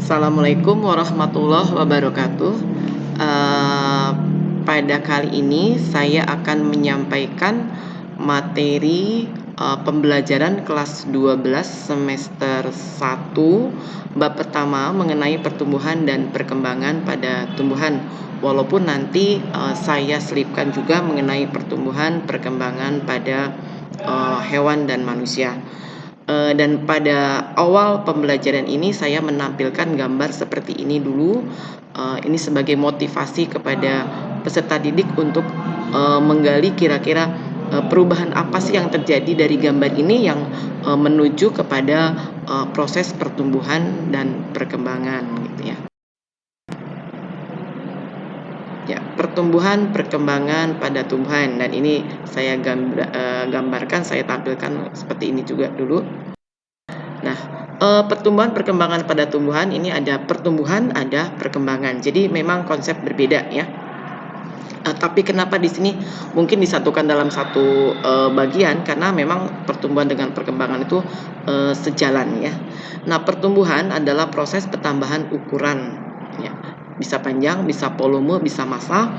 Assalamualaikum warahmatullahi wabarakatuh. Eh, Pada kali ini saya akan menyampaikan materi pembelajaran kelas 12 semester 1 bab pertama mengenai pertumbuhan dan perkembangan pada tumbuhan. Walaupun nanti saya selipkan juga mengenai pertumbuhan perkembangan pada hewan dan manusia. Dan pada awal pembelajaran ini saya menampilkan gambar seperti ini dulu. Ini sebagai motivasi kepada peserta didik untuk menggali kira-kira perubahan apa sih yang terjadi dari gambar ini yang menuju kepada proses pertumbuhan dan perkembangan gitu ya. Ya, pertumbuhan perkembangan pada tumbuhan, dan ini saya gambarkan, saya tampilkan seperti ini juga dulu. Nah, pertumbuhan perkembangan pada tumbuhan ini ada pertumbuhan, ada perkembangan. Jadi memang konsep berbeda ya. Tapi kenapa di sini mungkin disatukan dalam satu bagian, karena memang pertumbuhan dengan perkembangan itu sejalan ya. Nah, pertumbuhan adalah proses pertambahan ukuran ya. Bisa panjang, bisa volume, bisa massa.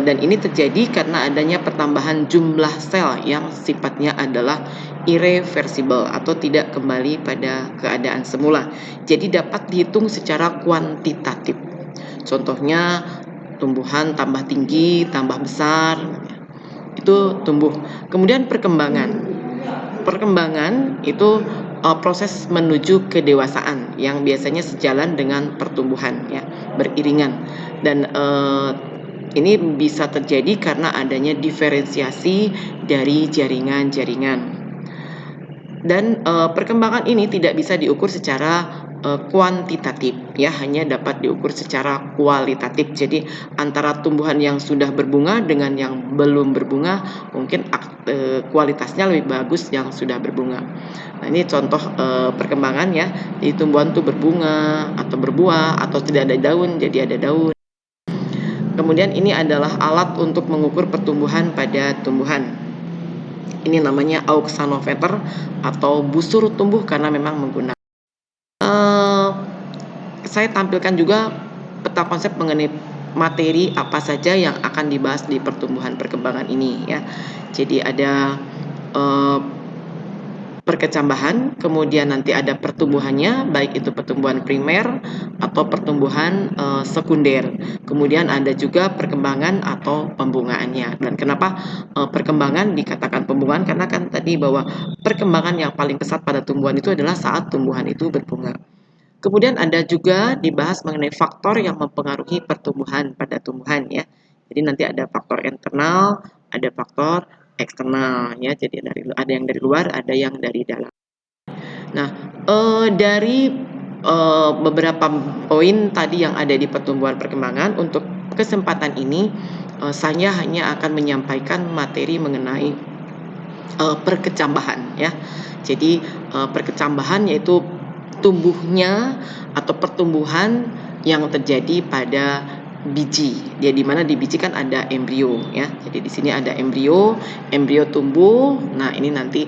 Dan ini terjadi karena adanya pertambahan jumlah sel yang sifatnya adalah irreversible atau tidak kembali pada keadaan semula. Jadi dapat dihitung secara kuantitatif. Contohnya tumbuhan tambah tinggi, tambah besar, itu tumbuh. Kemudian perkembangan. Perkembangan itu proses menuju kedewasaan yang biasanya sejalan dengan pertumbuhan ya, beriringan. Dan ini bisa terjadi karena adanya diferensiasi dari jaringan-jaringan. Dan perkembangan ini tidak bisa diukur secara kuantitatif ya, hanya dapat diukur secara kualitatif. Jadi antara tumbuhan yang sudah berbunga dengan yang belum berbunga mungkin kualitasnya lebih bagus yang sudah berbunga. Nah, ini contoh perkembangan ya. Jadi tumbuhan itu berbunga atau berbuah, atau tidak ada daun jadi ada daun. Kemudian ini adalah alat untuk mengukur pertumbuhan pada tumbuhan. Ini namanya auxanometer atau busur tumbuh karena memang menggunakan. Saya tampilkan juga peta konsep mengenai materi apa saja yang akan dibahas di pertumbuhan perkembangan ini ya. Jadi ada perkecambahan, kemudian nanti ada pertumbuhannya, baik itu pertumbuhan primer atau pertumbuhan sekunder. Kemudian ada juga perkembangan atau pembungaannya. Dan kenapa perkembangan dikatakan pembungaan? Karena kan tadi bahwa perkembangan yang paling pesat pada tumbuhan itu adalah saat tumbuhan itu berbunga. Kemudian ada juga dibahas mengenai faktor yang mempengaruhi pertumbuhan pada tumbuhan ya. Jadi nanti ada faktor internal, ada faktor eksternal ya. Jadi ada yang dari luar, ada yang dari dalam. Nah, dari beberapa poin tadi yang ada di pertumbuhan perkembangan, untuk kesempatan ini saya hanya akan menyampaikan materi mengenai perkecambahan ya. Jadi perkecambahan yaitu tumbuhnya atau pertumbuhan yang terjadi pada biji. Dia di mana di biji kan ada embrio ya. Jadi di sini ada embrio tumbuh. Nah, ini nanti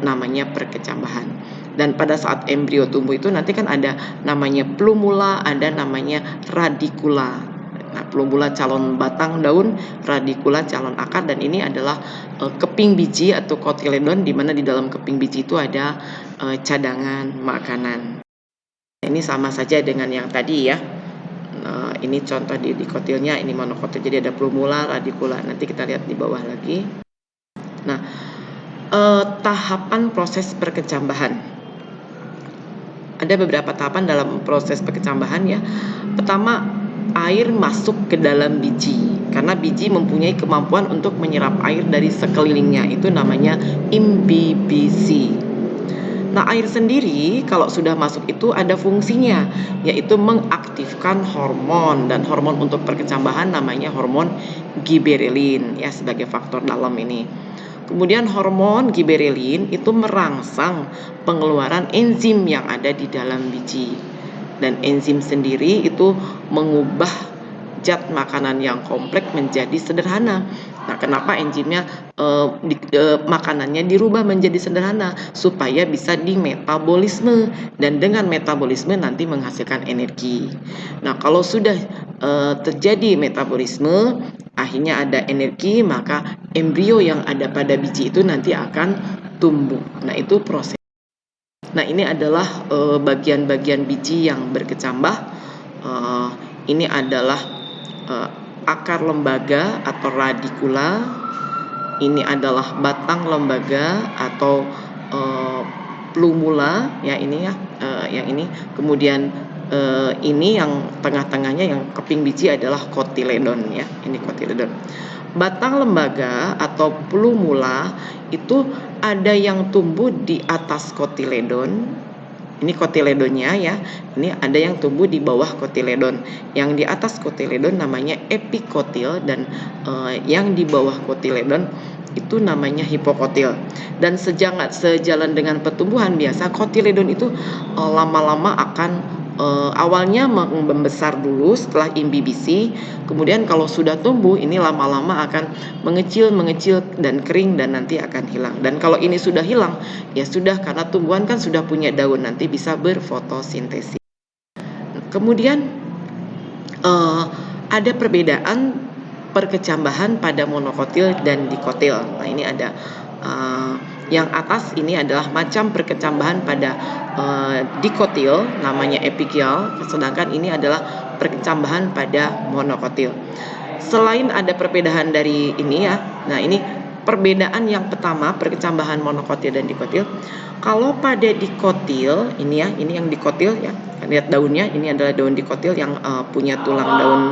namanya perkecambahan. Dan pada saat embrio tumbuh itu nanti kan ada namanya plumula, ada namanya radikula. Nah, plumula calon batang daun, radikula calon akar, dan ini adalah keping biji atau kotiledon, di mana di dalam keping biji itu ada cadangan makanan. Ini sama saja dengan yang tadi ya. Nah, ini contoh di kotilnya, ini monokotil. Jadi ada plumula, radikula. Nanti kita lihat di bawah lagi. Nah, tahapan proses perkecambahan. Ada beberapa tahapan dalam proses perkecambahan ya. Pertama, air masuk ke dalam biji, karena biji mempunyai kemampuan untuk menyerap air dari sekelilingnya, itu namanya imbibisi. Nah, air sendiri kalau sudah masuk itu ada fungsinya, yaitu mengaktifkan hormon, dan hormon untuk perkecambahan namanya hormon giberelin ya, sebagai faktor dalam ini. Kemudian hormon giberelin itu merangsang pengeluaran enzim yang ada di dalam biji. Dan enzim sendiri itu mengubah zat makanan yang kompleks menjadi sederhana. Nah, kenapa enzimnya makanannya dirubah menjadi sederhana supaya bisa dimetabolisme, dan dengan metabolisme nanti menghasilkan energi. Nah, kalau sudah terjadi metabolisme, akhirnya ada energi, maka embrio yang ada pada biji itu nanti akan tumbuh. Nah, itu proses. Nah, ini adalah bagian-bagian biji yang berkecambah. Ini adalah akar lembaga atau radikula. Ini adalah batang lembaga atau plumula, ya ini ya, yang ini. Kemudian ini yang tengah-tengahnya yang keping biji adalah kotiledon, ya. Ini kotiledon. Batang lembaga atau plumula itu ada yang tumbuh di atas kotiledon. Ini kotiledonnya, ya. Ini ada yang tumbuh di bawah kotiledon. Yang di atas kotiledon namanya epikotil, dan yang di bawah kotiledon itu namanya hipokotil. Dan sejalan dengan pertumbuhan biasa, kotiledon itu lama-lama akan awalnya membesar dulu setelah imbibisi, kemudian kalau sudah tumbuh ini lama-lama akan mengecil dan kering dan nanti akan hilang. Dan kalau ini sudah hilang, ya sudah, karena tumbuhan kan sudah punya daun, nanti bisa berfotosintesis. Kemudian ada perbedaan perkecambahan pada monokotil dan dikotil. Nah, ini ada yang atas ini adalah macam perkecambahan pada dikotil, namanya epikial, sedangkan ini adalah perkecambahan pada monokotil. Selain ada perbedaan dari ini, ya. Nah, ini perbedaan yang pertama, perkecambahan monokotil dan dikotil. Kalau pada dikotil ini, ya, ini yang dikotil, ya. Lihat daunnya, ini adalah daun dikotil yang punya tulang daun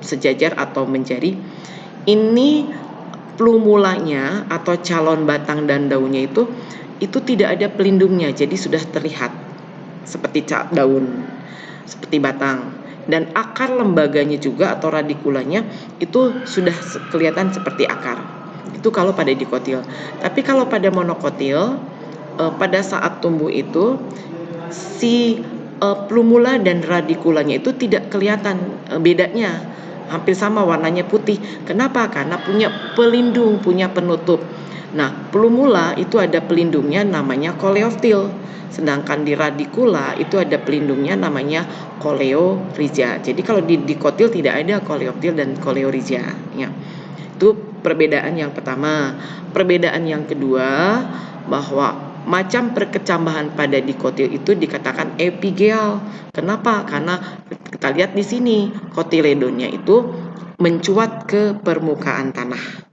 sejajar atau menjari. Ini plumulanya atau calon batang dan daunnya itu tidak ada pelindungnya, jadi sudah terlihat seperti daun, seperti batang. Dan akar lembaganya juga atau radikulanya itu sudah kelihatan seperti akar. Itu kalau pada dikotil. Tapi kalau pada monokotil, pada saat tumbuh itu si plumula dan radikulanya itu tidak kelihatan bedanya. Hampir sama, warnanya putih. Kenapa? Karena punya pelindung, punya penutup. Nah, plumula itu ada pelindungnya namanya koleoftil. Sedangkan di radikula itu ada pelindungnya namanya koleorhiza. Jadi kalau di dikotil tidak ada koleoftil dan koleorhiza, ya. Itu perbedaan yang pertama. Perbedaan yang kedua, bahwa macam perkecambahan pada dikotil itu dikatakan epigeal. Kenapa? Karena kita lihat di sini kotiledonnya itu mencuat ke permukaan tanah.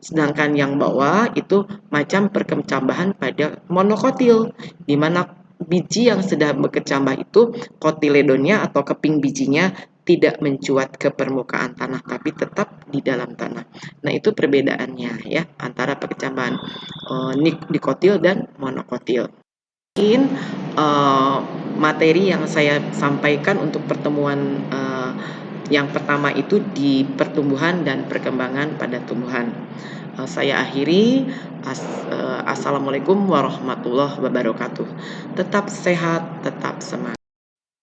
Sedangkan yang bawah itu macam perkecambahan pada monokotil, di mana biji yang sedang berkecambah itu kotiledonnya atau keping bijinya tidak mencuat ke permukaan tanah, tapi tetap di dalam tanah. Nah, itu perbedaannya, ya, antara perkecambahan dikotil dan monokotil. Mungkin materi yang saya sampaikan untuk pertemuan yang pertama itu di pertumbuhan dan perkembangan pada tumbuhan. Saya akhiri. Assalamualaikum warahmatullahi wabarakatuh. Tetap sehat, tetap semangat.